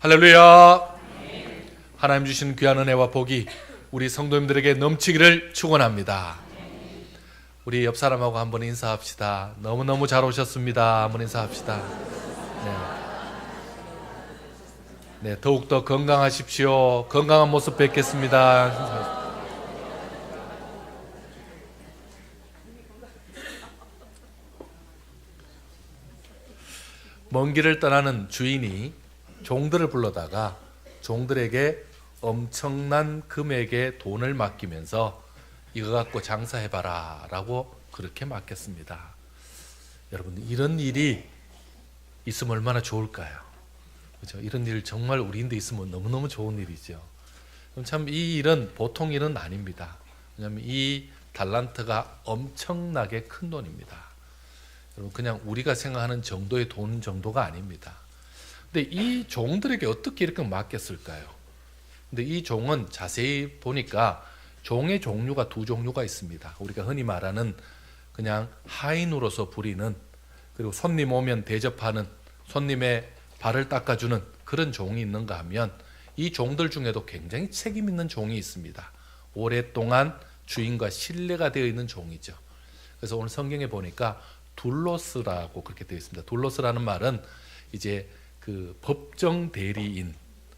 할렐루야. 하나님 주신 귀한 은혜와 복이 우리 성도님들에게 넘치기를 축원합니다. 우리 옆 사람하고 한번 인사합시다. 너무너무 잘 오셨습니다. 한번 인사합시다. 네, 더욱더 건강하십시오. 건강한 모습 뵙겠습니다. 먼 길을 떠나는 주인이 종들을 불러다가 종들에게 엄청난 금액의 돈을 맡기면서 이거 갖고 장사해봐라 라고 그렇게 맡겼습니다. 여러분, 이런 일이 있으면 얼마나 좋을까요? 그렇죠? 이런 일 정말 우리인데 있으면 너무너무 좋은 일이죠. 참 이 일은 보통 일은 아닙니다. 왜냐하면 이 달란트가 엄청나게 큰 돈입니다. 여러분, 그냥 우리가 생각하는 정도의 돈 정도가 아닙니다. 근데 이 종들에게 어떻게 이렇게 맡겼을까요? 근데 이 종은 자세히 보니까 종의 종류가 두 종류가 있습니다. 우리가 흔히 말하는 그냥 하인으로서 부리는, 그리고 손님 오면 대접하는, 손님의 발을 닦아주는 그런 종이 있는가 하면 이 종들 중에도 굉장히 책임 있는 종이 있습니다. 오랫동안 주인과 신뢰가 되어 있는 종이죠. 그래서 오늘 성경에 보니까 둘로스라고 그렇게 되어 있습니다. 둘로스라는 말은 이제 그 법정 대리인,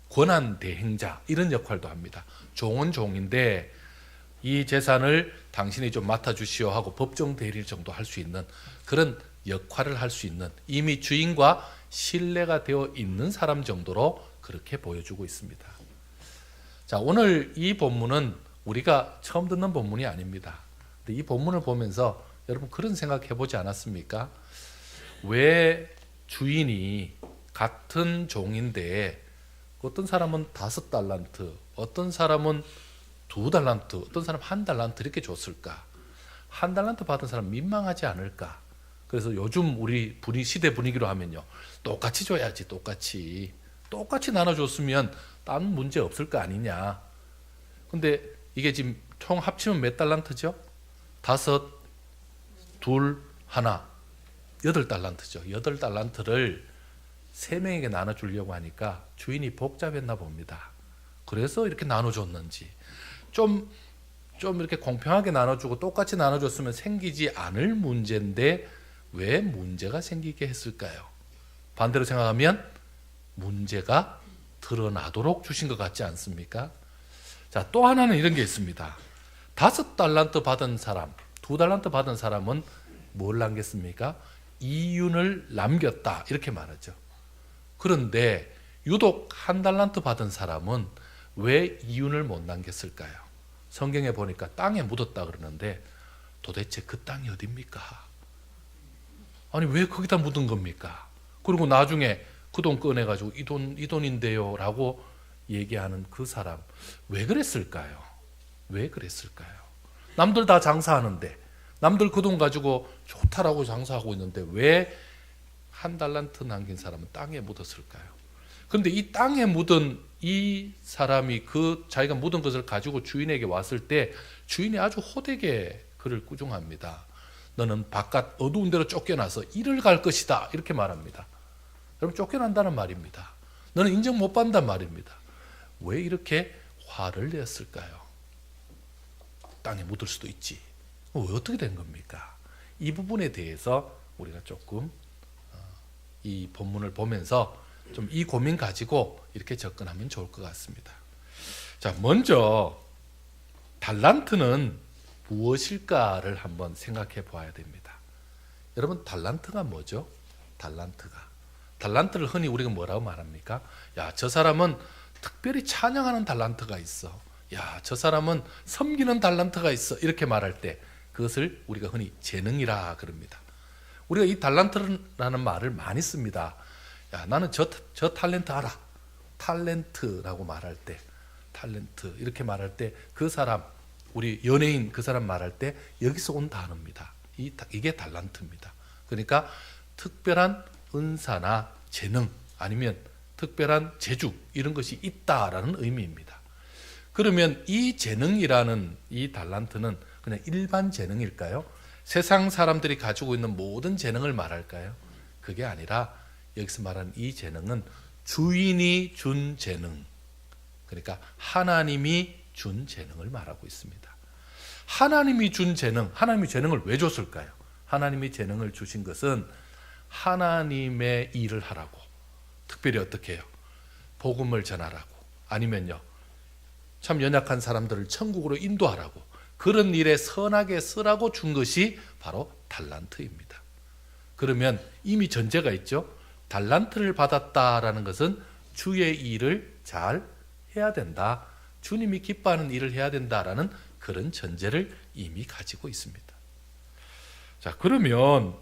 권한 대행자 이런 역할도 합니다. 종은 종인데 이 재산을 당신이 좀 맡아주시오 하고 법정 대리를 정도 할 수 있는 그런 역할을 할 수 있는, 이미 주인과 신뢰가 되어 있는 사람 정도로 그렇게 보여주고 있습니다. 자, 오늘 이 본문은 우리가 처음 듣는 본문이 아닙니다. 근데 이 본문을 보면서 여러분 그런 생각 해보지 않았습니까? 왜 주인이 같은 종인데 어떤 사람은 5달란트, 어떤 사람은 2달란트, 어떤 사람은 1달란트 이렇게 줬을까? 1달란트 받은 사람 민망하지 않을까? 그래서 요즘 우리 시대 분위기로 하면요, 똑같이 줘야지. 똑같이 나눠줬으면 딴 문제 없을 거 아니냐. 근데 이게 지금 총 합치면 몇 달란트죠? 5, 2, 1, 8달란트죠. 8달란트를 3명에게 나눠주려고 하니까 주인이 복잡했나 봅니다. 그래서 이렇게 나눠줬는지, 좀 이렇게 공평하게 나눠주고 똑같이 나눠줬으면 생기지 않을 문제인데 왜 문제가 생기게 했을까요? 반대로 생각하면 문제가 드러나도록 주신 것 같지 않습니까? 자, 또 하나는 이런 게 있습니다. 5달란트 받은 사람, 2달란트 받은 사람은 뭘 남겼습니까? 이윤을 남겼다 이렇게 말하죠. 그런데 유독 1달란트 받은 사람은 왜 이윤을 못 남겼을까요? 성경에 보니까 땅에 묻었다 그러는데 도대체 그 땅이 어딥니까? 아니, 왜 거기다 묻은 겁니까? 그리고 나중에 그 돈 꺼내가지고 이 돈인데요 라고 얘기하는 그 사람, 왜 그랬을까요? 왜 그랬을까요? 남들 다 장사하는데, 남들 그 돈 가지고 좋다라고 장사하고 있는데 왜 1달란트 남긴 사람은 땅에 묻었을까요? 그런데 이 땅에 묻은 이 사람이 그 자기가 묻은 것을 가지고 주인에게 왔을 때 주인이 아주 호되게 그를 꾸중합니다. 너는 바깥 어두운 데로 쫓겨나서 일을 갈 것이다 이렇게 말합니다. 여러분, 쫓겨난다는 말입니다. 너는 인정 못 받는단 말입니다. 왜 이렇게 화를 냈을까요? 땅에 묻을 수도 있지. 왜 어떻게 된 겁니까? 이 부분에 대해서 우리가 조금 이 본문을 보면서 좀 이 고민 가지고 이렇게 접근하면 좋을 것 같습니다. 자, 먼저 달란트는 무엇일까를 한번 생각해 보아야 됩니다. 여러분, 달란트가 뭐죠? 달란트를 흔히 우리가 뭐라고 말합니까? 야, 저 사람은 특별히 찬양하는 달란트가 있어. 야, 저 사람은 섬기는 달란트가 있어. 이렇게 말할 때 그것을 우리가 흔히 재능이라 그럽니다. 우리가 이 달란트라는 말을 많이 씁니다. 야, 나는 저 탤런트 알아. 탤런트라고 말할 때, 탤런트 이렇게 말할 때 그 사람, 우리 연예인 그 사람 말할 때 여기서 온 단어입니다. 이게 달란트입니다. 그러니까 특별한 은사나 재능 아니면 특별한 재주 이런 것이 있다라는 의미입니다. 그러면 이 재능이라는 이 달란트는 그냥 일반 재능일까요? 세상 사람들이 가지고 있는 모든 재능을 말할까요? 그게 아니라 여기서 말하는 이 재능은 주인이 준 재능, 그러니까 하나님이 준 재능을 말하고 있습니다. 하나님이 준 재능, 하나님이 재능을 왜 줬을까요? 하나님이 재능을 주신 것은 하나님의 일을 하라고. 특별히 어떻게 해요? 복음을 전하라고, 아니면요 참 연약한 사람들을 천국으로 인도하라고, 그런 일에 선하게 쓰라고 준 것이 바로 달란트입니다. 그러면 이미 전제가 있죠. 달란트를 받았다라는 것은 주의 일을 잘 해야 된다, 주님이 기뻐하는 일을 해야 된다라는 그런 전제를 이미 가지고 있습니다. 자, 그러면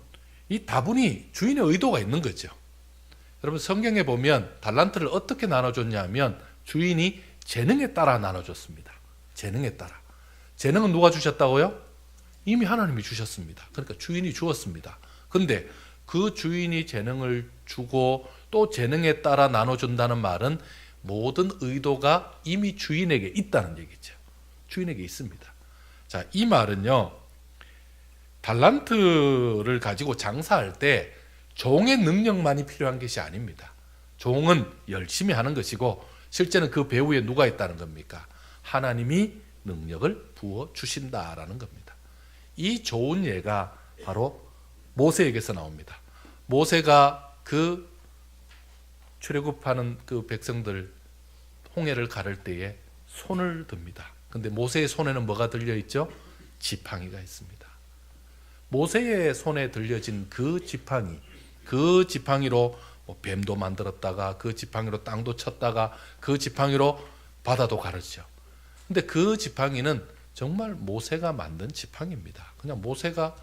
이 다분히 주인의 의도가 있는 거죠. 여러분 성경에 보면 달란트를 어떻게 나눠줬냐면 주인이 재능에 따라 나눠줬습니다. 재능에 따라. 재능은 누가 주셨다고요? 이미 하나님이 주셨습니다. 그러니까 주인이 주었습니다. 근데 그 주인이 재능을 주고 또 재능에 따라 나눠준다는 말은 모든 의도가 이미 주인에게 있다는 얘기죠. 주인에게 있습니다. 자, 이 말은요, 달란트를 가지고 장사할 때 종의 능력만이 필요한 것이 아닙니다. 종은 열심히 하는 것이고 실제는 그 배후에 누가 있다는 겁니까? 하나님이 능력을 부어주신다라는 겁니다. 이 좋은 예가 바로 모세에게서 나옵니다. 모세가 그 출애굽하는 그 백성들 홍해를 가를 때에 손을 듭니다. 근데 모세의 손에는 뭐가 들려있죠? 지팡이가 있습니다. 모세의 손에 들려진 그 지팡이, 그 지팡이로 뱀도 만들었다가 그 지팡이로 땅도 쳤다가 그 지팡이로 바다도 가르죠. 근데 그 지팡이는 정말 모세가 만든 지팡이입니다. 그냥 모세가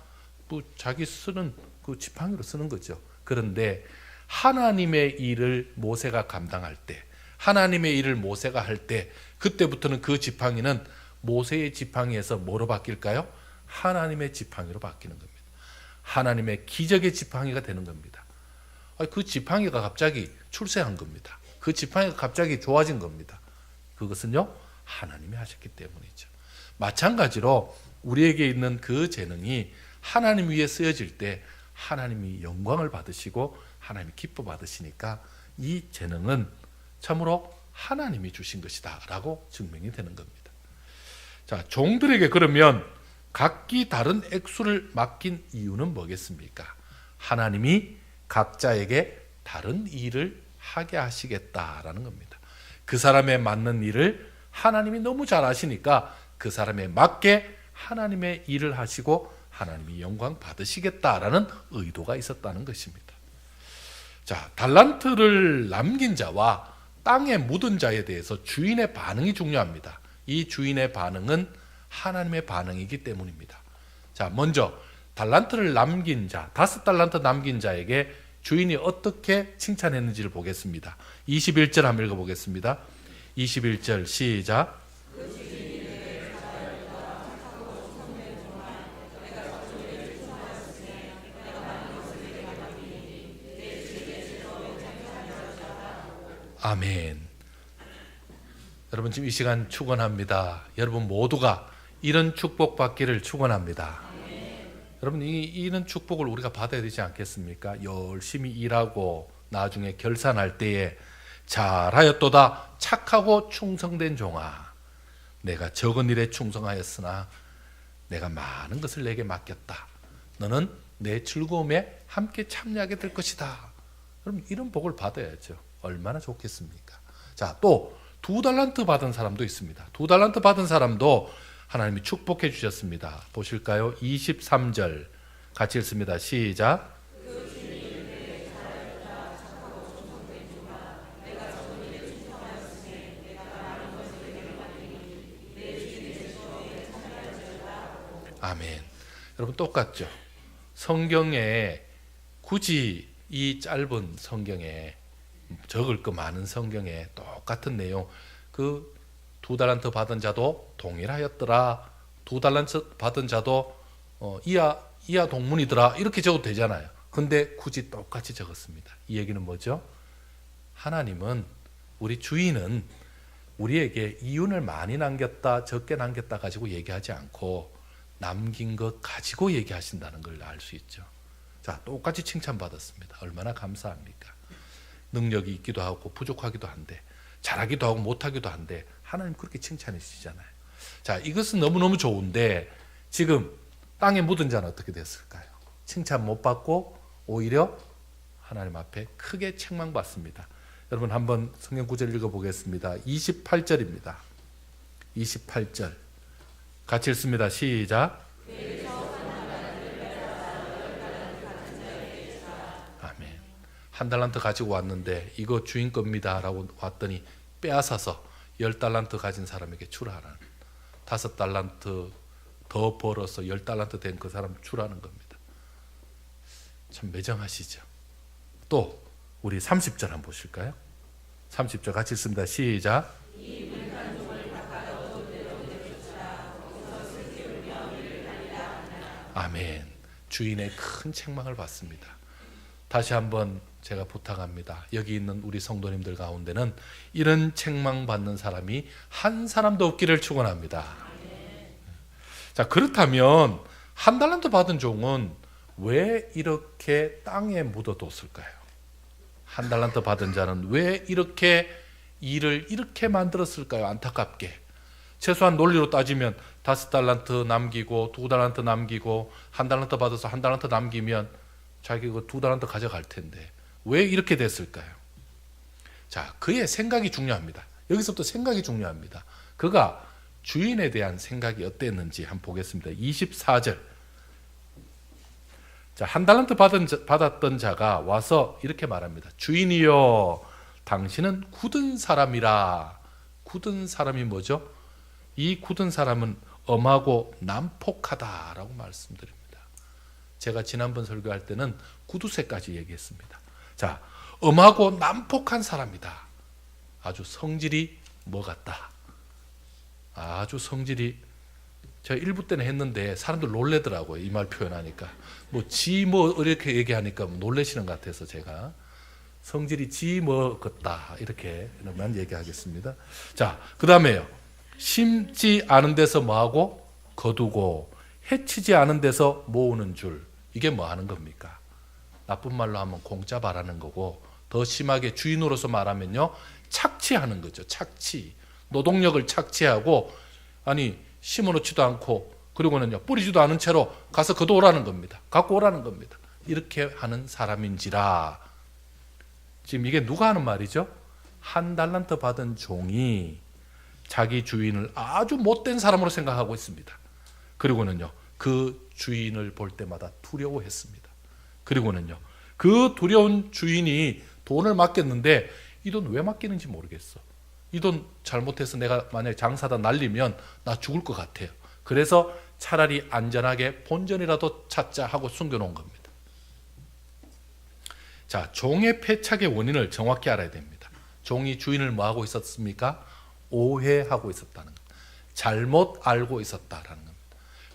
뭐 자기 쓰는 그 지팡이로 쓰는 거죠. 그런데 하나님의 일을 모세가 감당할 때, 하나님의 일을 모세가 할 때, 그때부터는 그 지팡이는 모세의 지팡이에서 뭐로 바뀔까요? 하나님의 지팡이로 바뀌는 겁니다. 하나님의 기적의 지팡이가 되는 겁니다. 그 지팡이가 갑자기 출세한 겁니다. 그 지팡이가 갑자기 좋아진 겁니다. 그것은요, 하나님이 하셨기 때문이죠. 마찬가지로 우리에게 있는 그 재능이 하나님 위에 쓰여질 때 하나님이 영광을 받으시고 하나님이 기뻐 받으시니까 이 재능은 참으로 하나님이 주신 것이다 라고 증명이 되는 겁니다. 자, 종들에게 그러면 각기 다른 액수를 맡긴 이유는 뭐겠습니까? 하나님이 각자에게 다른 일을 하게 하시겠다라는 겁니다. 그 사람에 맞는 일을 하나님이 너무 잘 아시니까 그 사람에 맞게 하나님의 일을 하시고 하나님이 영광 받으시겠다라는 의도가 있었다는 것입니다. 자, 달란트를 남긴 자와 땅에 묻은 자에 대해서 주인의 반응이 중요합니다. 이 주인의 반응은 하나님의 반응이기 때문입니다. 자, 먼저 달란트를 남긴 자, 5달란트 남긴 자에게 주인이 어떻게 칭찬했는지를 보겠습니다. 21절 한번 읽어보겠습니다. 21절 시작. 아멘. 여러분 지금 이 시간 축원합니다. 여러분 모두가 이런 축복 받기를 축원합니다. 여러분 이런 축복을 우리가 받아야 되지 않겠습니까? 열심히 일하고 나중에 결산할 때에 잘하였도다 착하고 충성된 종아, 내가 적은 일에 충성하였으나 내가 많은 것을 내게 맡겼다. 너는 내 즐거움에 함께 참여하게 될 것이다. 그럼 이런 복을 받아야죠. 얼마나 좋겠습니까? 자, 또 2달란트 받은 사람도 있습니다. 2달란트 받은 사람도 하나님이 축복해 주셨습니다. 보실까요? 23절 같이 읽습니다. 시작. 아멘. 여러분 똑같죠? 성경에 굳이 이 짧은 성경에 적을 거 많은 성경에 똑같은 내용, 그 2달란트 받은 자도 동일하였더라, 2달란트 받은 자도 이하 동문이더라, 이렇게 적어도 되잖아요. 근데 굳이 똑같이 적었습니다. 이 얘기는 뭐죠? 하나님은, 우리 주인은 우리에게 이윤을 많이 남겼다 적게 남겼다 가지고 얘기하지 않고 남긴 것 가지고 얘기하신다는 걸 알 수 있죠. 자, 똑같이 칭찬받았습니다. 얼마나 감사합니까? 능력이 있기도 하고 부족하기도 한데 잘하기도 하고 못하기도 한데 하나님 그렇게 칭찬해 주시잖아요. 자, 이것은 너무너무 좋은데 지금 땅에 묻은 자는 어떻게 됐을까요? 칭찬 못 받고 오히려 하나님 앞에 크게 책망받습니다. 여러분 한번 성경 구절 읽어보겠습니다. 28절입니다. 28절 같이 읽습니다. 시작. 아멘. 한 달란트 가지고 왔는데 이거 주인 겁니다 라고 왔더니 빼앗아서 10달란트 가진 사람에게 주라는, 5달란트 더 벌어서 10달란트 된 그 사람 주라는 겁니다. 참 매정하시죠. 또 우리 30절 한번 보실까요? 30절 같이 읽습니다. 시작. 아멘. 주인의 큰 책망을 받습니다. 다시 한번 제가 부탁합니다. 여기 있는 우리 성도님들 가운데는 이런 책망받는 사람이 한 사람도 없기를 축원합니다. 자, 그렇다면 한 달란트 받은 종은 왜 이렇게 땅에 묻어뒀을까요? 한 달란트 받은 자는 왜 이렇게 일을 이렇게 만들었을까요? 안타깝게. 최소한 논리로 따지면 5달란트 남기고 2달란트 남기고 한 달란트 받아서 한 달란트 남기면 자기 그 2달란트 가져갈 텐데 왜 이렇게 됐을까요? 자, 그의 생각이 중요합니다. 여기서부터 생각이 중요합니다. 그가 주인에 대한 생각이 어땠는지 한번 보겠습니다. 24절. 자, 한 달란트 받았던 자가 와서 이렇게 말합니다. 주인이여, 당신은 굳은 사람이라. 굳은 사람이 뭐죠? 이 굳은 사람은 엄하고 난폭하다라고 말씀드립니다. 제가 지난번 설교할 때는 구두쇠까지 얘기했습니다. 자, 엄하고 난폭한 사람이다. 아주 성질이 뭐 같다. 아주 성질이, 제가 1부 때는 했는데 사람들 놀래더라고요. 이 말 표현하니까. 이렇게 얘기하니까 놀래시는 것 같아서 제가 성질이 같다. 이렇게만 얘기하겠습니다. 자, 그 다음에요. 심지 않은 데서 뭐하고? 거두고, 해치지 않은 데서 모으는 줄. 이게 뭐 하는 겁니까? 나쁜 말로 하면 공짜 바라는 거고, 더 심하게 주인으로서 말하면요, 착취하는 거죠. 착취. 노동력을 착취하고, 심어놓지도 않고, 그리고는요, 뿌리지도 않은 채로 가서 거둬오라는 겁니다. 갖고 오라는 겁니다. 이렇게 하는 사람인지라. 지금 이게 누가 하는 말이죠? 한 달란트 받은 종이 자기 주인을 아주 못된 사람으로 생각하고 있습니다. 그리고는요, 그 주인을 볼 때마다 두려워했습니다. 그리고는요, 그 두려운 주인이 돈을 맡겼는데 이 돈 왜 맡기는지 모르겠어. 이 돈 잘못해서 내가 만약에 장사다 날리면 나 죽을 것 같아요. 그래서 차라리 안전하게 본전이라도 찾자 하고 숨겨놓은 겁니다. 자, 종의 패착의 원인을 정확히 알아야 됩니다. 종이 주인을 뭐하고 있었습니까? 오해하고 있었다는 겁니다. 잘못 알고 있었다는 겁니다.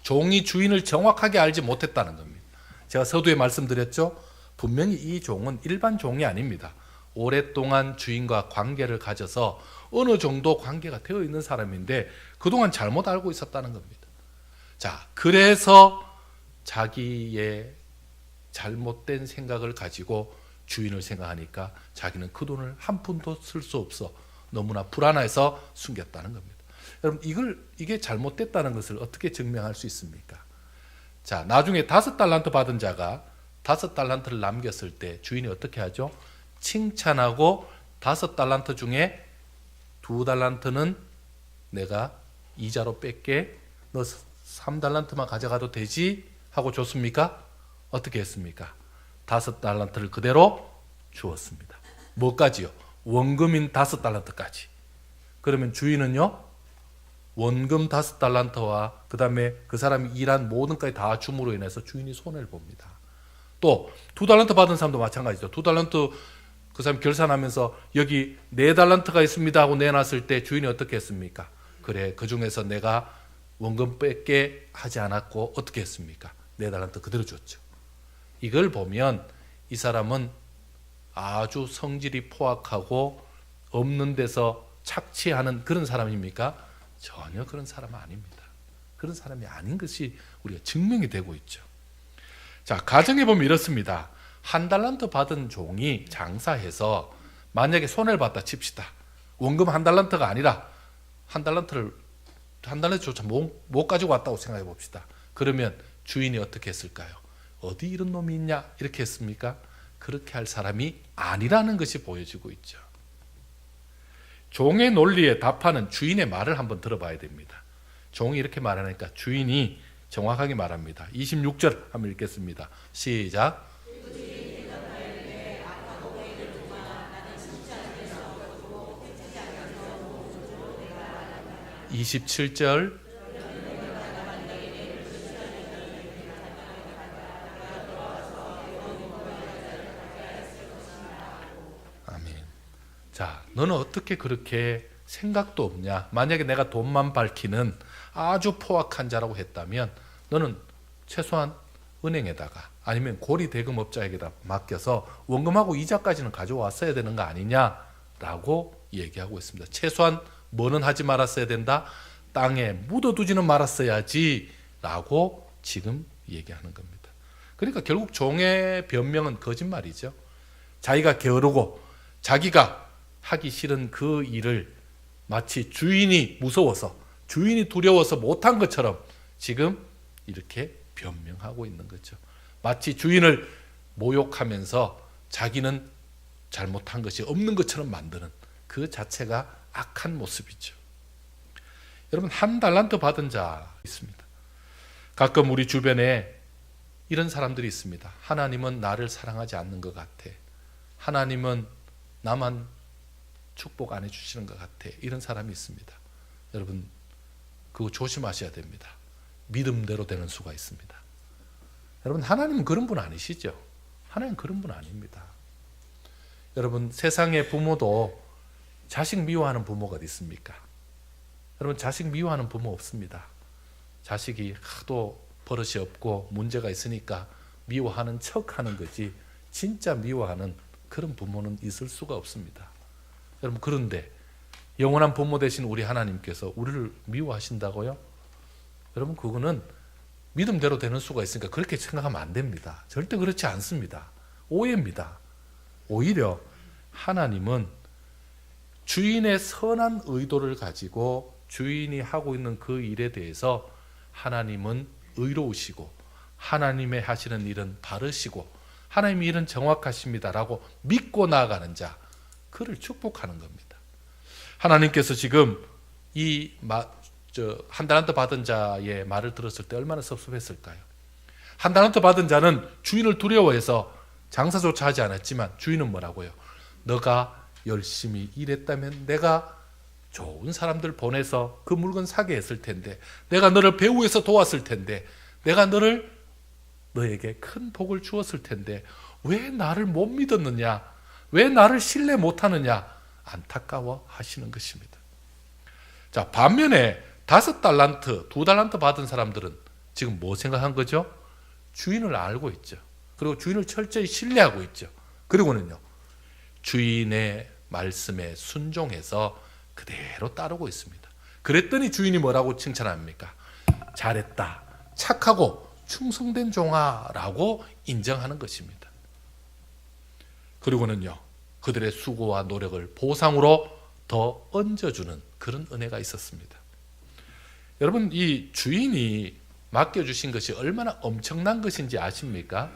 종이 주인을 정확하게 알지 못했다는 겁니다. 제가 서두에 말씀드렸죠. 분명히 이 종은 일반 종이 아닙니다. 오랫동안 주인과 관계를 가져서 어느 정도 관계가 되어 있는 사람인데 그동안 잘못 알고 있었다는 겁니다. 자, 그래서 자기의 잘못된 생각을 가지고 주인을 생각하니까 자기는 그 돈을 한 푼도 쓸 수 없어 너무나 불안해서 숨겼다는 겁니다. 여러분, 이게 잘못됐다는 것을 어떻게 증명할 수 있습니까? 자, 나중에 5달란트 받은 자가 5달란트를 남겼을 때 주인이 어떻게 하죠? 칭찬하고 5달란트 중에 2달란트는 내가 이자로 뺄게, 너 3달란트만 가져가도 되지? 하고 줬습니까? 어떻게 했습니까? 5달란트를 그대로 주었습니다. 뭐까지요? 원금인 5달란트까지. 그러면 주인은요, 원금 5달란트와 그 다음에 그 사람이 일한 모든 것까지 다 줌으로 인해서 주인이 손해를 봅니다. 또 2달란트 받은 사람도 마찬가지죠. 2달란트 그 사람 결산하면서 여기 4달란트가 있습니다 하고 내놨을 때 주인이 어떻게 했습니까? 그래, 그 중에서 내가 원금 뺄게 하지 않았고 어떻게 했습니까? 4달란트 그대로 줬죠. 이걸 보면 이 사람은 아주 성질이 포악하고 없는 데서 착취하는 그런 사람입니까? 전혀 그런 사람은 아닙니다. 그런 사람이 아닌 것이 우리가 증명이 되고 있죠. 자, 가정에 보면 이렇습니다. 1달란트 받은 종이 장사해서 만약에 손해를 봤다 칩시다. 원금 한 달란트가 아니라 한 달란트조차 못 가지고 왔다고 생각해 봅시다. 그러면 주인이 어떻게 했을까요? 어디 이런 놈이 있냐 이렇게 했습니까? 그렇게 할 사람이 아니라는 것이 보여지고 있죠. 종의 논리에 답하는 주인의 말을 한번 들어봐야 됩니다. 종이 이렇게 말하니까 주인이 정확하게 말합니다. 26절 한번 읽겠습니다. 시작. 27절. 아멘. 자, 너는 어떻게 그렇게 생각도 없냐? 만약에 내가 돈만 밝히는 아주 포악한 자라고 했다면 너는 최소한 은행에다가 아니면 고리 대금업자에게다 맡겨서 원금하고 이자까지는 가져왔어야 되는 거 아니냐라고 얘기하고 있습니다. 최소한 뭐는 하지 말았어야 된다? 땅에 묻어두지는 말았어야지 라고 지금 얘기하는 겁니다. 그러니까 결국 종의 변명은 거짓말이죠. 자기가 게으르고 자기가 하기 싫은 그 일을 마치 주인이 무서워서 주인이 두려워서 못한 것처럼 지금 이렇게 변명하고 있는 거죠. 마치 주인을 모욕하면서 자기는 잘못한 것이 없는 것처럼 만드는 그 자체가 악한 모습이죠. 여러분, 한 달란트 받은 자 있습니다. 가끔 우리 주변에 이런 사람들이 있습니다. 하나님은 나를 사랑하지 않는 것 같아. 하나님은 나만 축복 안 해주시는 것 같아. 이런 사람이 있습니다. 여러분, 그거 조심하셔야 됩니다. 믿음대로 되는 수가 있습니다. 여러분, 하나님은 그런 분 아니시죠? 하나님은 그런 분 아닙니다. 여러분, 세상의 부모도 자식 미워하는 부모가 어디 있습니까? 여러분, 자식 미워하는 부모 없습니다. 자식이 하도 버릇이 없고 문제가 있으니까 미워하는 척하는 거지 진짜 미워하는 그런 부모는 있을 수가 없습니다. 여러분, 그런데 영원한 부모 되신 우리 하나님께서 우리를 미워하신다고요? 여러분, 그거는 믿음대로 되는 수가 있으니까 그렇게 생각하면 안 됩니다. 절대 그렇지 않습니다. 오해입니다. 오히려 하나님은 주인의 선한 의도를 가지고 주인이 하고 있는 그 일에 대해서 하나님은 의로우시고 하나님의 하시는 일은 바르시고 하나님의 일은 정확하십니다라고 믿고 나아가는 자, 그를 축복하는 겁니다. 하나님께서 지금 한 달란트 받은 자의 말을 들었을 때 얼마나 섭섭했을까요? 한 달란트 받은 자는 주인을 두려워해서 장사조차 하지 않았지만 주인은 뭐라고요? 너가 열심히 일했다면 내가 좋은 사람들 보내서 그 물건 사게 했을 텐데, 내가 너를 배후에서 도왔을 텐데, 내가 너에게 큰 복을 주었을 텐데 왜 나를 못 믿었느냐? 왜 나를 신뢰 못하느냐? 안타까워 하시는 것입니다. 자, 반면에 5달란트, 2달란트 받은 사람들은 지금 뭐 생각한 거죠? 주인을 알고 있죠. 그리고 주인을 철저히 신뢰하고 있죠. 그리고는요, 주인의 말씀에 순종해서 그대로 따르고 있습니다. 그랬더니 주인이 뭐라고 칭찬합니까? 잘했다, 착하고 충성된 종아라고 인정하는 것입니다. 그리고는요, 그들의 수고와 노력을 보상으로 더 얹어주는 그런 은혜가 있었습니다. 여러분, 이 주인이 맡겨주신 것이 얼마나 엄청난 것인지 아십니까?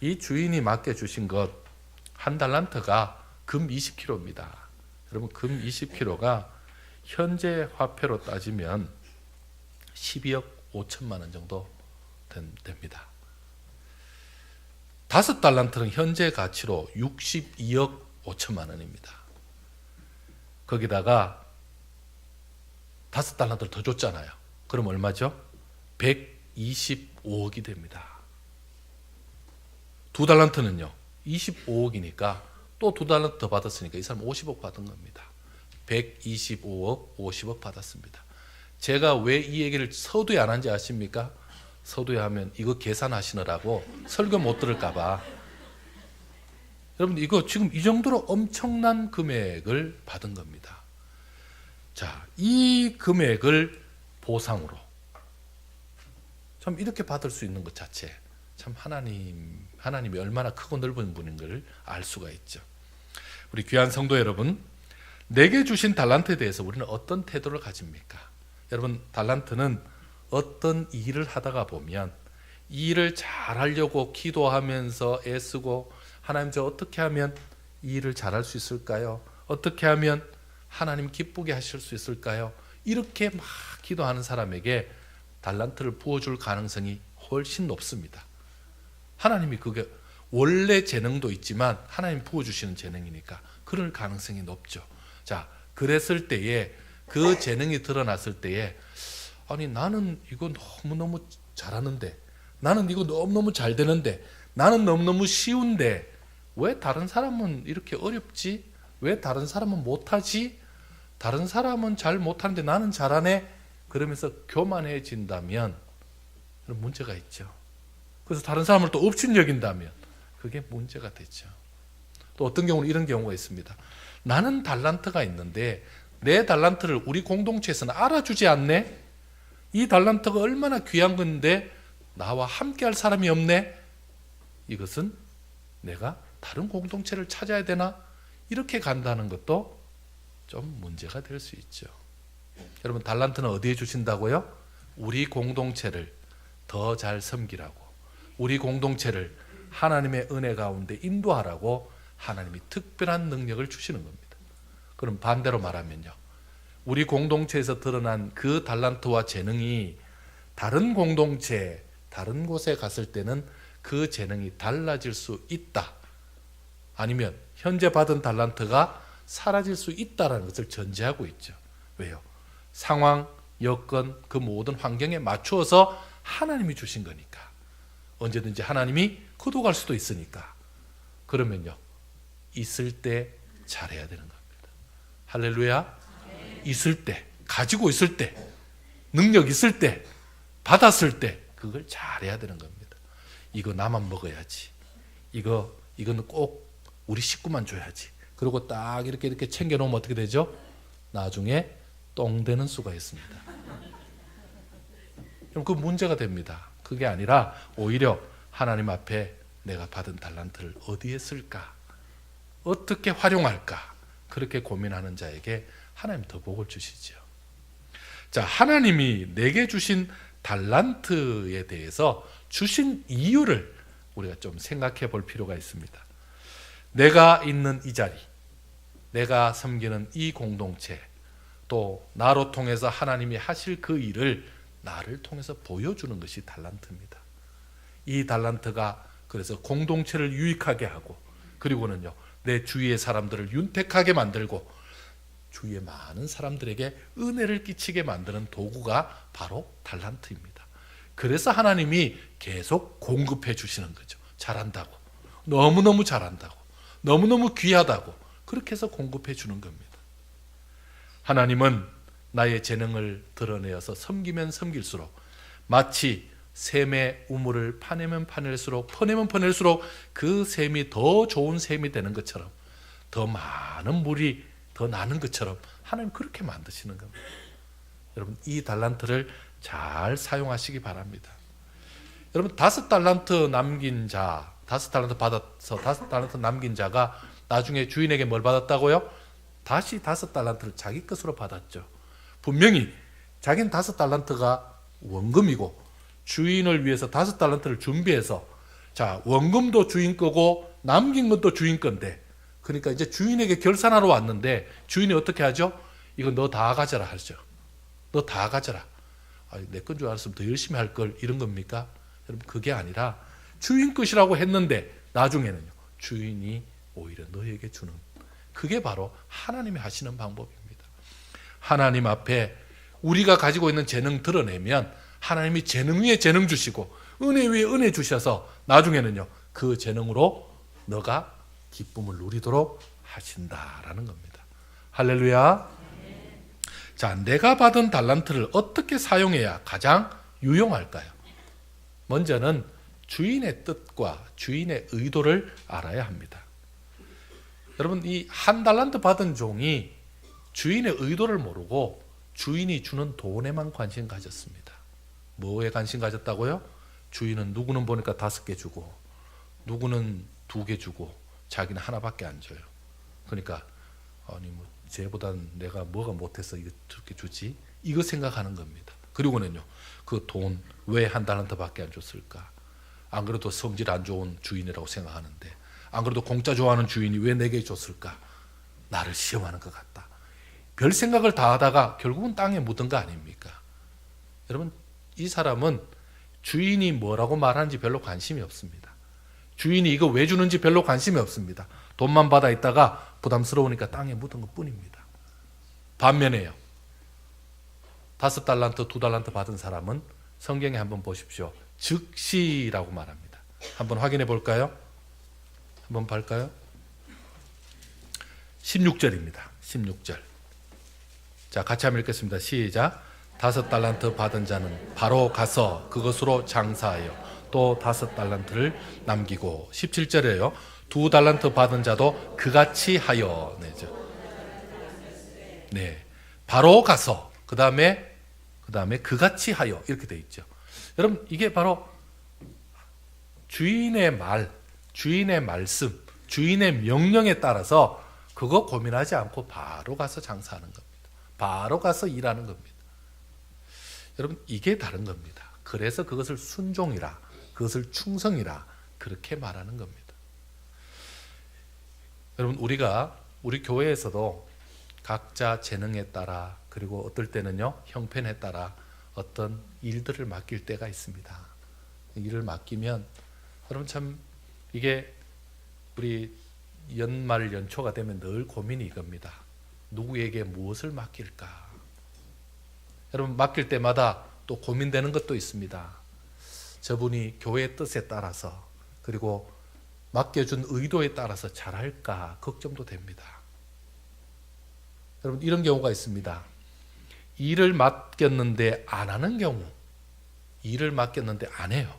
이 주인이 맡겨주신 것, 한 달란트가 금 20kg입니다. 여러분, 금 20kg가 현재 화폐로 따지면 12억 5천만 원 정도 됩니다. 5달란트는 현재 가치로 62억 5천만 원입니다. 거기다가 5달란트를 더 줬잖아요. 그럼 얼마죠? 125억이 됩니다. 2달란트는요 25억이니까 또 2달란트 더 받았으니까 이 사람 50억 받은 겁니다. 125억 50억 받았습니다. 제가 왜 이 얘기를 서두에 안 한지 아십니까? 서두에 하면 이거 계산하시느라고 설교 못 들을까 봐. 여러분, 이거 지금 이 정도로 엄청난 금액을 받은 겁니다. 자, 이 금액을 보상으로 참 이렇게 받을 수 있는 것 자체, 참 하나님이 얼마나 크고 넓은 분인 걸 알 수가 있죠. 우리 귀한 성도 여러분, 내게 주신 달란트에 대해서 우리는 어떤 태도를 가집니까? 여러분, 달란트는 어떤 일을 하다가 보면 이 일을 잘하려고 기도하면서 애쓰고, 하나님 저 어떻게 하면 이 일을 잘할 수 있을까요? 어떻게 하면 하나님 기쁘게 하실 수 있을까요? 이렇게 막 기도하는 사람에게 달란트를 부어줄 가능성이 훨씬 높습니다. 하나님이 그게 원래 재능도 있지만 하나님 부어주시는 재능이니까 그럴 가능성이 높죠. 자, 그랬을 때에, 그 재능이 드러났을 때에, 아니 나는 이거 너무너무 잘하는데, 나는 이거 너무너무 잘 되는데, 나는 너무너무 쉬운데 왜 다른 사람은 이렇게 어렵지? 왜 다른 사람은 못하지? 다른 사람은 잘 못하는데 나는 잘하네? 그러면서 교만해진다면 문제가 있죠. 그래서 다른 사람을 또 업신여긴다면 그게 문제가 되죠. 또 어떤 경우는 이런 경우가 있습니다. 나는 달란트가 있는데 내 달란트를 우리 공동체에서는 알아주지 않네? 이 달란트가 얼마나 귀한 건데 나와 함께할 사람이 없네? 이것은 내가 다른 공동체를 찾아야 되나? 이렇게 간다는 것도 좀 문제가 될 수 있죠. 여러분, 달란트는 어디에 주신다고요? 우리 공동체를 더 잘 섬기라고, 우리 공동체를 하나님의 은혜 가운데 인도하라고 하나님이 특별한 능력을 주시는 겁니다. 그럼 반대로 말하면요, 우리 공동체에서 드러난 그 달란트와 재능이 다른 공동체, 다른 곳에 갔을 때는 그 재능이 달라질 수 있다, 아니면 현재 받은 달란트가 사라질 수 있다는 것을 전제하고 있죠. 왜요? 상황, 여건, 그 모든 환경에 맞추어서 하나님이 주신 거니까. 언제든지 하나님이 거둬갈 수도 있으니까. 그러면요, 있을 때 잘해야 되는 겁니다. 할렐루야. 있을 때, 가지고 있을 때, 능력 있을 때, 받았을 때 그걸 잘해야 되는 겁니다. 이거 나만 먹어야지, 이거는 꼭 우리 식구만 줘야지, 그리고 딱 이렇게 챙겨놓으면 어떻게 되죠? 나중에 똥 되는 수가 있습니다. 그럼 그 문제가 됩니다. 그게 아니라 오히려 하나님 앞에 내가 받은 달란트를 어디에 쓸까? 어떻게 활용할까? 그렇게 고민하는 자에게 하나님 더 복을 주시죠. 자, 하나님이 내게 주신 달란트에 대해서 주신 이유를 우리가 좀 생각해 볼 필요가 있습니다. 내가 있는 이 자리, 내가 섬기는 이 공동체, 또 나로 통해서 하나님이 하실 그 일을 나를 통해서 보여주는 것이 달란트입니다. 이 달란트가 그래서 공동체를 유익하게 하고, 그리고는요, 내 주위의 사람들을 윤택하게 만들고 주위의 많은 사람들에게 은혜를 끼치게 만드는 도구가 바로 달란트입니다. 그래서 하나님이 계속 공급해 주시는 거죠. 잘한다고, 너무너무 잘한다고, 너무너무 귀하다고, 그렇게 해서 공급해 주는 겁니다. 하나님은 나의 재능을 드러내어서 섬기면 섬길수록, 마치 샘의 우물을 파내면 파낼수록, 퍼내면 퍼낼수록 그 샘이 더 좋은 샘이 되는 것처럼, 더 많은 물이 더 나는 것처럼 하나님 그렇게 만드시는 겁니다. 여러분, 이 달란트를 잘 사용하시기 바랍니다. 여러분, 5달란트 남긴 자, 5달란트 받아서 5달란트 남긴 자가 나중에 주인에게 뭘 받았다고요? 다시 5달란트를 자기 것으로 받았죠. 분명히 자기는 5달란트가 원금이고 주인을 위해서 5달란트를 준비해서, 자, 원금도 주인 거고 남긴 것도 주인 건데, 그러니까 이제 주인에게 결산하러 왔는데 주인이 어떻게 하죠? 이거 너 다 가져라 하죠. 너 다 가져라. 내 건 줄 알았으면 더 열심히 할 걸, 이런 겁니까? 여러분, 그게 아니라 주인 것이라고 했는데 나중에는요, 주인이 오히려 너에게 주는, 그게 바로 하나님이 하시는 방법입니다. 하나님 앞에 우리가 가지고 있는 재능 드러내면 하나님이 재능 위에 재능 주시고 은혜 위에 은혜 주셔서 나중에는요, 그 재능으로 너가 기쁨을 누리도록 하신다라는 겁니다. 할렐루야. 자, 내가 받은 달란트를 어떻게 사용해야 가장 유용할까요? 먼저는 주인의 뜻과 주인의 의도를 알아야 합니다. 여러분, 이 한 달란트 받은 종이 주인의 의도를 모르고 주인이 주는 돈에만 관심 가졌습니다. 뭐에 관심 가졌다고요? 주인은 누구는 보니까 5개 주고 누구는 2개 주고 자기는 하나밖에 안 줘요. 그러니까 아니 뭐 쟤보다는 내가 뭐가 못해서 이거 저렇게 주지? 이거 생각하는 겁니다. 그리고는요, 그 돈 왜 한 달란트밖에 안 줬을까? 안 그래도 성질 안 좋은 주인이라고 생각하는데, 안 그래도 공짜 좋아하는 주인이 왜 내게 줬을까? 나를 시험하는 것 같다. 별 생각을 다 하다가 결국은 땅에 묻은 거 아닙니까? 여러분, 이 사람은 주인이 뭐라고 말하는지 별로 관심이 없습니다. 주인이 이거 왜 주는지 별로 관심이 없습니다. 돈만 받아 있다가 부담스러우니까 땅에 묻은 것 뿐입니다. 반면에요, 5달란트, 2달란트 받은 사람은 성경에 한번 보십시오. 즉시라고 말합니다. 한번 확인해 볼까요? 한번 볼까요? 16절입니다. 16절. 자, 같이 한번 읽겠습니다. 시작. 5달란트 받은 자는 바로 가서 그것으로 장사하여 또 5달란트를 남기고, 17절에요. 2달란트 받은 자도 그같이 하여 내죠. 네, 바로 가서 그 다음에 그같이 하여 이렇게 돼 있죠. 여러분, 이게 바로 주인의 말, 주인의 말씀, 주인의 명령에 따라서 그거 고민하지 않고 바로 가서 장사하는 겁니다. 바로 가서 일하는 겁니다. 여러분, 이게 다른 겁니다. 그래서 그것을 순종이라, 그것을 충성이라 그렇게 말하는 겁니다. 여러분, 우리 교회에서도 각자 재능에 따라, 그리고 어떨 때는요, 형편에 따라 어떤 일들을 맡길 때가 있습니다. 일을 맡기면 여러분, 참 이게 우리 연말 연초가 되면 늘 고민이 이겁니다. 누구에게 무엇을 맡길까? 여러분, 맡길 때마다 또 고민되는 것도 있습니다. 저분이 교회의 뜻에 따라서, 그리고 맡겨준 의도에 따라서 잘할까 걱정도 됩니다. 여러분, 이런 경우가 있습니다. 일을 맡겼는데 안 하는 경우, 일을 맡겼는데 안 해요.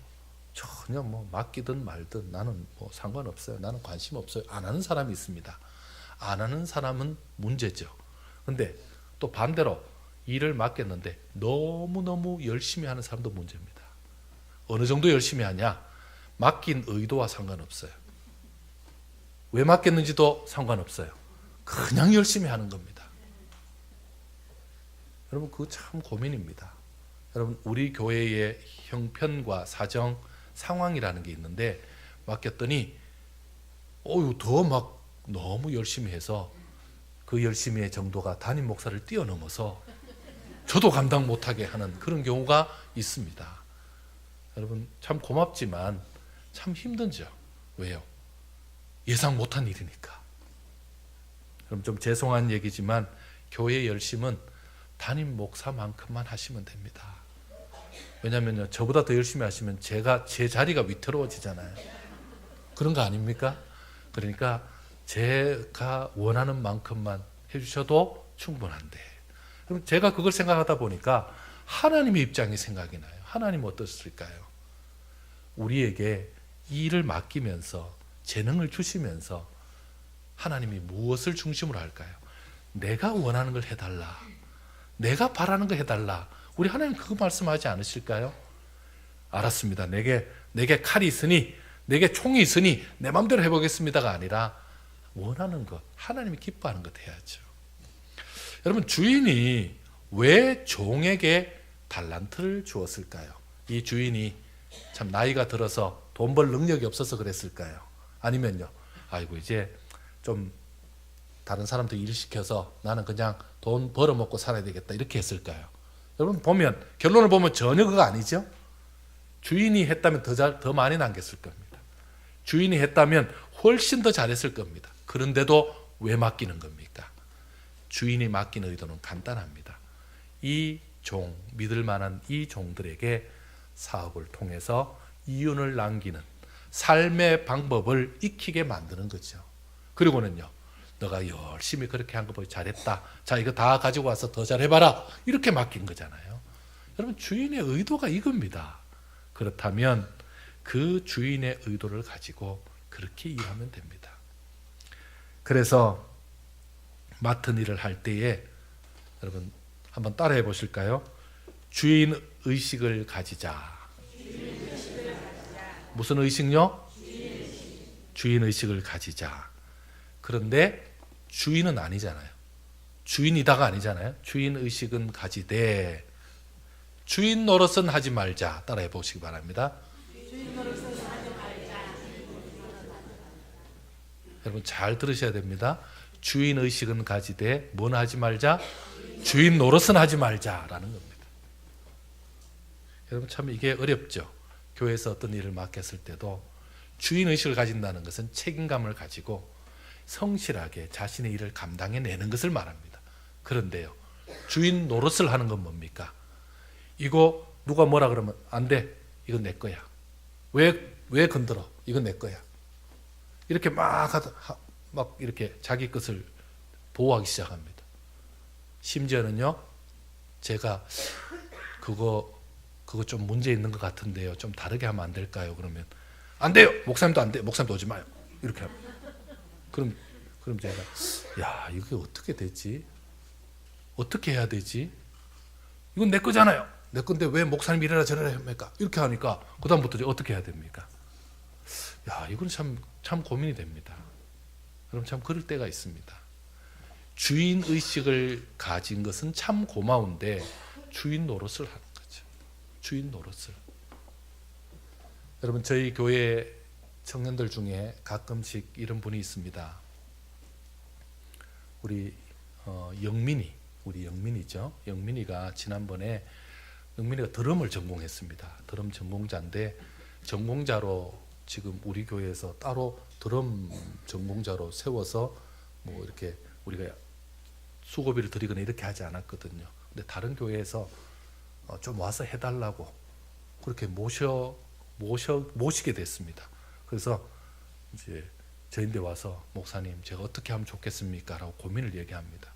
전혀 뭐 맡기든 말든 나는 뭐 상관없어요. 나는 관심 없어요. 안 하는 사람이 있습니다. 안 하는 사람은 문제죠. 근데 또 반대로 일을 맡겼는데 너무너무 열심히 하는 사람도 문제입니다. 어느 정도 열심히 하냐? 맡긴 의도와 상관없어요. 왜 맡겼는지도 상관없어요. 그냥 열심히 하는 겁니다. 여러분, 그거 참 고민입니다. 여러분, 우리 교회의 형편과 사정, 상황이라는 게 있는데 맡겼더니 더 막 너무 열심히 해서 그 열심히의 정도가 담임 목사를 뛰어넘어서 저도 감당 못하게 하는 그런 경우가 있습니다. 여러분, 참 고맙지만 참 힘든죠. 왜요? 예상 못한 일이니까. 그럼 좀 죄송한 얘기지만 교회 열심은 담임 목사만큼만 하시면 됩니다. 왜냐하면 저보다 더 열심히 하시면 제 자리가 위태로워지잖아요. 그런 거 아닙니까? 그러니까 제가 원하는 만큼만 해주셔도 충분한데, 그럼 제가 그걸 생각하다 보니까 하나님의 입장이 생각이 나요. 하나님은 어떠실까요? 우리에게 일을 맡기면서 재능을 주시면서 하나님이 무엇을 중심으로 할까요? 내가 원하는 걸 해달라, 내가 바라는 거 해달라. 우리 하나님 그거 말씀하지 않으실까요? 알았습니다. 내게 칼이 있으니, 내게 총이 있으니 내 마음대로 해보겠습니다가 아니라 원하는 것, 하나님이 기뻐하는 것 해야죠. 여러분, 주인이 왜 종에게 달란트를 주었을까요? 이 주인이 참 나이가 들어서 돈 벌 능력이 없어서 그랬을까요? 아니면요, 아이고 이제 좀 다른 사람들 일 시켜서 나는 그냥 돈 벌어먹고 살아야 되겠다 이렇게 했을까요? 여러분, 결론을 보면 전혀 그거 아니죠. 주인이 했다면 더 많이 남겼을 겁니다. 주인이 했다면 훨씬 더 잘했을 겁니다. 그런데도 왜 맡기는 겁니까? 주인이 맡긴 의도는 간단합니다. 이 종, 믿을 만한 이 종들에게 사업을 통해서 이윤을 남기는 삶의 방법을 익히게 만드는 거죠. 그리고는요, 너가 열심히 그렇게 한 거 보고 잘했다. 자, 이거 다 가지고 와서 더 잘해봐라. 이렇게 맡긴 거잖아요. 여러분, 주인의 의도가 이겁니다. 그렇다면 그 주인의 의도를 가지고 그렇게 일하면 됩니다. 그래서 맡은 일을 할 때에 여러분 한번 따라해 보실까요? 주인 의식을 가지자. 무슨 의식요? 주인 의식을 가지자. 그런데 주인은 아니잖아요. 주인이다가 아니잖아요. 주인 의식은 가지되 주인 노릇은 하지 말자. 따라해 보시기 바랍니다. 여러분 잘 들으셔야 됩니다. 주인 의식은 가지되 뭐는 하지 말자? 주인 노릇은 하지 말자라는 겁니다. 여러분 참 이게 어렵죠. 교회에서 어떤 일을 맡겼을 때도 주인 의식을 가진다는 것은 책임감을 가지고 성실하게 자신의 일을 감당해내는 것을 말합니다. 그런데요, 주인 노릇을 하는 건 뭡니까? 이거 누가 뭐라 그러면 안 돼. 이건 내 거야. 왜 건드려? 이건 내 거야. 이렇게 막 이렇게 자기 것을 보호하기 시작합니다. 심지어는요, 제가 그거 좀 문제 있는 것 같은데요. 좀 다르게 하면 안 될까요? 그러면 안 돼요. 목사님도 안 돼. 목사님도 오지 마요. 이렇게 합니다. 그럼 제가 야, 이게 어떻게 되지? 어떻게 해야 되지? 이건 내 거잖아요. 내 건데 왜 목사님 이래라 저래라 합니까? 이렇게 하니까 그다음부터 어떻게 해야 됩니까? 야, 이건 참 고민이 됩니다. 그럼 참 그럴 때가 있습니다. 주인 의식을 가진 것은 참 고마운데 주인 노릇을 하는 거죠. 주인 노릇을. 여러분 저희 교회 청년들 중에 가끔씩 이런 분이 있습니다. 우리 영민이죠. 영민이가 지난번에 영민이가 드럼을 전공했습니다. 드럼 전공자인데 전공자로 지금 우리 교회에서 따로 드럼 전공자로 세워서 뭐 이렇게 우리가 수고비를 드리거나 이렇게 하지 않았거든요. 근데 다른 교회에서 좀 와서 해달라고 그렇게 모시게 됐습니다. 그래서 이제 저희한테 와서 목사님 제가 어떻게 하면 좋겠습니까? 라고 고민을 얘기합니다.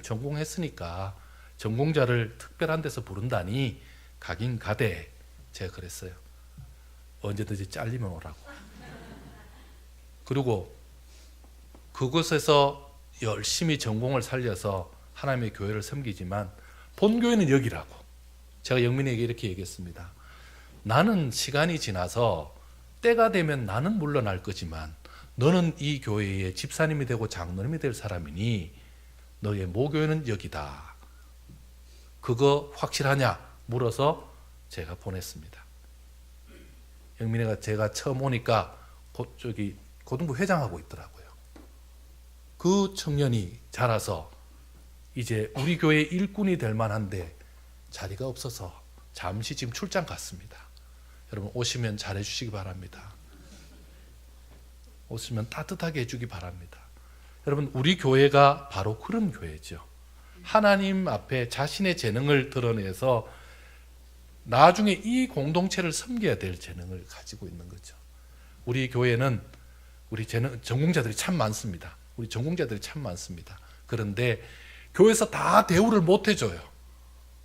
전공했으니까 전공자를 특별한 데서 부른다니 가긴 가되 제가 그랬어요. 언제든지 잘리면 오라고. 그리고 그곳에서 열심히 전공을 살려서 하나님의 교회를 섬기지만 본교회는 여기라고. 제가 영민에게 이렇게 얘기했습니다. 나는 시간이 지나서 때가 되면 나는 물러날 거지만 너는 이 교회의 집사님이 되고 장로님이 될 사람이니 너의 모교회는 여기다. 그거 확실하냐? 물어서 제가 보냈습니다. 영민이가 제가 처음 오니까 저기 고등부 회장하고 있더라고요. 그 청년이 자라서 이제 우리 교회 일꾼이 될 만한데 자리가 없어서 잠시 지금 출장 갔습니다. 여러분 오시면 잘해 주시기 바랍니다. 오시면 따뜻하게 해주기 바랍니다. 여러분 우리 교회가 바로 그런 교회죠. 하나님 앞에 자신의 재능을 드러내서 나중에 이 공동체를 섬겨야 될 재능을 가지고 있는 거죠. 우리 교회는 우리 전공자들이 참 많습니다. 우리 전공자들이 참 많습니다. 그런데 교회에서 다 대우를 못 해줘요.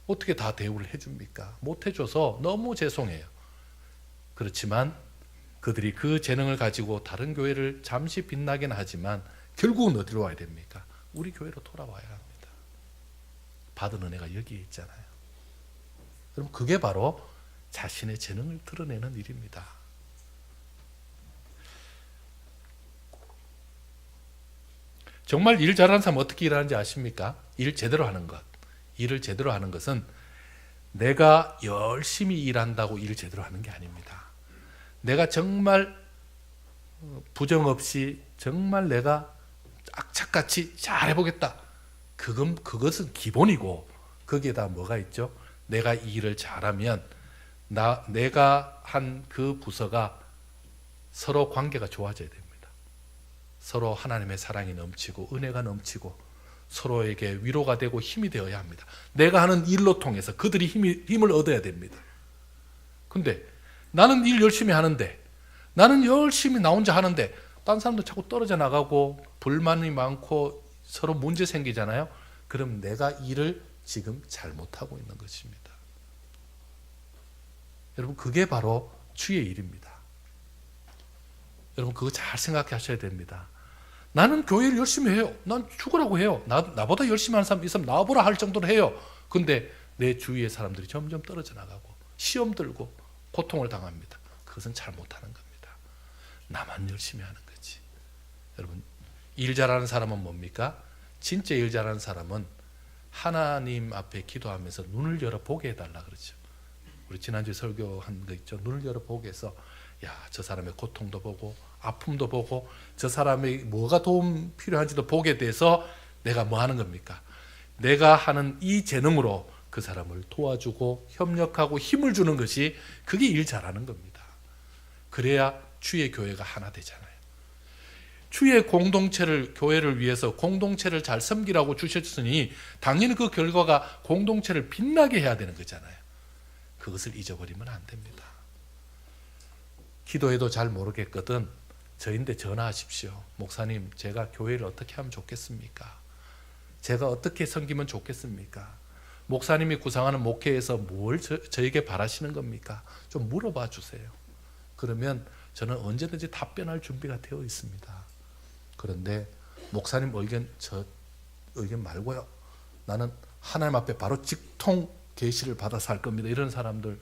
어떻게 다 대우를 해줍니까? 못 해줘서 너무 죄송해요. 그렇지만 그들이 그 재능을 가지고 다른 교회를 잠시 빛나긴 하지만 결국은 어디로 와야 됩니까? 우리 교회로 돌아와야 합니다. 받은 은혜가 여기에 있잖아요. 그럼 그게 바로 자신의 재능을 드러내는 일입니다. 정말 일 잘하는 사람은 어떻게 일하는지 아십니까? 일 제대로 하는 것. 일을 제대로 하는 것은 내가 열심히 일한다고 일 제대로 하는 게 아닙니다. 내가 정말 부정 없이 정말 내가 악착같이 잘해보겠다. 그것은 기본이고 거기에다 뭐가 있죠? 내가 이 일을 잘하면 내가 한 그 부서가 서로 관계가 좋아져야 됩니다. 서로 하나님의 사랑이 넘치고 은혜가 넘치고 서로에게 위로가 되고 힘이 되어야 합니다. 내가 하는 일로 통해서 그들이 힘을 얻어야 됩니다. 근데 나는 일 열심히 하는데 나는 열심히 나 혼자 하는데 딴 사람도 자꾸 떨어져 나가고 불만이 많고 서로 문제 생기잖아요. 그럼 내가 일을 지금 잘못하고 있는 것입니다. 여러분 그게 바로 주의 일입니다. 여러분 그거 잘 생각하셔야 됩니다. 나는 교회를 열심히 해요. 난 죽으라고 해요. 나보다 열심히 하는 사람 있으면 나보라 할 정도로 해요. 근데 내 주위의 사람들이 점점 떨어져 나가고 시험 들고 고통을 당합니다. 그것은 잘못하는 겁니다. 나만 열심히 하는 거지. 여러분 일 잘하는 사람은 뭡니까? 진짜 일 잘하는 사람은 하나님 앞에 기도하면서 눈을 열어 보게 해달라 그러죠. 우리 지난주에 설교한 거 있죠. 눈을 열어 보게 해서 야, 저 사람의 고통도 보고 아픔도 보고 저 사람의 뭐가 도움 필요한지도 보게 돼서 내가 뭐 하는 겁니까? 내가 하는 이 재능으로 그 사람을 도와주고 협력하고 힘을 주는 것이 그게 일 잘하는 겁니다. 그래야 주의 교회가 하나 되잖아요. 주의 공동체를, 교회를 위해서 공동체를 잘 섬기라고 주셨으니 당연히 그 결과가 공동체를 빛나게 해야 되는 거잖아요. 그것을 잊어버리면 안 됩니다. 기도해도 잘 모르겠거든 저인데 전화하십시오. 목사님, 제가 교회를 어떻게 하면 좋겠습니까? 제가 어떻게 섬기면 좋겠습니까? 목사님이 구상하는 목회에서 뭘 저에게 바라시는 겁니까? 좀 물어봐 주세요. 그러면 저는 언제든지 답변할 준비가 되어 있습니다. 그런데 목사님 의견, 저 의견 말고요. 나는 하나님 앞에 바로 직통 계시를 받아서 할 겁니다. 이런 사람들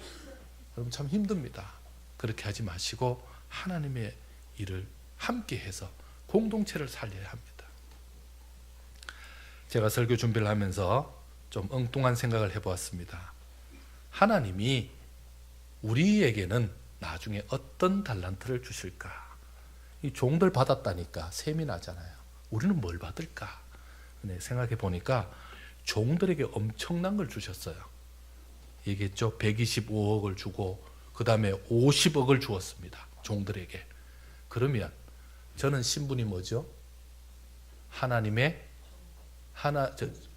여러분 참 힘듭니다. 그렇게 하지 마시고 하나님의 일을 함께 해서 공동체를 살려야 합니다. 제가 설교 준비를 하면서 좀 엉뚱한 생각을 해보았습니다. 하나님이 우리에게는 나중에 어떤 달란트를 주실까? 이 종들 받았다니까 셈이 나잖아요. 우리는 뭘 받을까? 생각해 보니까 종들에게 엄청난 걸 주셨어요. 얘기했죠. 125억을 주고 그 다음에 50억을 주었습니다. 종들에게. 그러면 저는 신분이 뭐죠?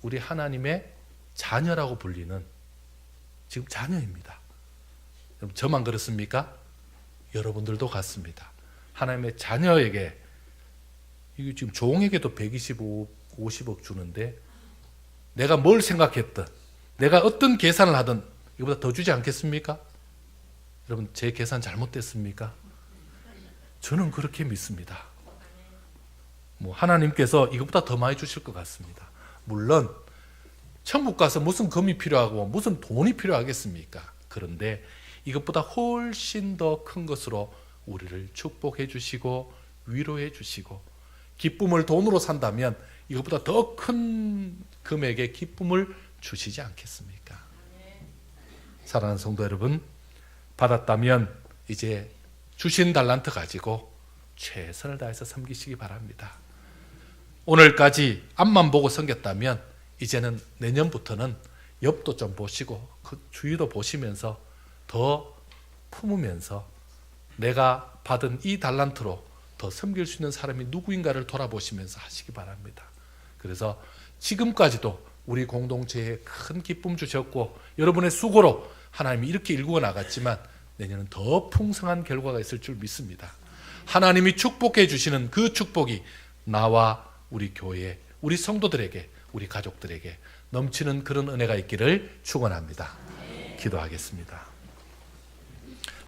우리 하나님의 자녀라고 불리는 지금 자녀입니다. 저만 그렇습니까? 여러분들도 같습니다. 하나님의 자녀에게, 이게 지금 종에게도 125억, 50억 주는데 내가 뭘 생각했든 내가 어떤 계산을 하든 이거보다 더 주지 않겠습니까? 여러분, 제 계산 잘못됐습니까? 저는 그렇게 믿습니다. 하나님께서 이것보다 더 많이 주실 것 같습니다. 물론 천국 가서 무슨 금이 필요하고 무슨 돈이 필요하겠습니까? 그런데 이것보다 훨씬 더 큰 것으로 우리를 축복해 주시고 위로해 주시고, 기쁨을 돈으로 산다면 이것보다 더 큰 금액의 기쁨을 주시지 않겠습니까? 사랑하는 성도 여러분, 받았다면 이제 주신 달란트 가지고 최선을 다해서 섬기시기 바랍니다. 오늘까지 앞만 보고 섬겼다면 이제는 내년부터는 옆도 좀 보시고 그 주위도 보시면서 더 품으면서 내가 받은 이 달란트로 더 섬길 수 있는 사람이 누구인가를 돌아보시면서 하시기 바랍니다. 그래서 지금까지도 우리 공동체에 큰 기쁨 주셨고 여러분의 수고로 하나님이 이렇게 일구어 나갔지만 내년은 더 풍성한 결과가 있을 줄 믿습니다. 하나님이 축복해 주시는 그 축복이 나와 우리 교회, 우리 성도들에게, 우리 가족들에게 넘치는 그런 은혜가 있기를 축원합니다. 기도하겠습니다.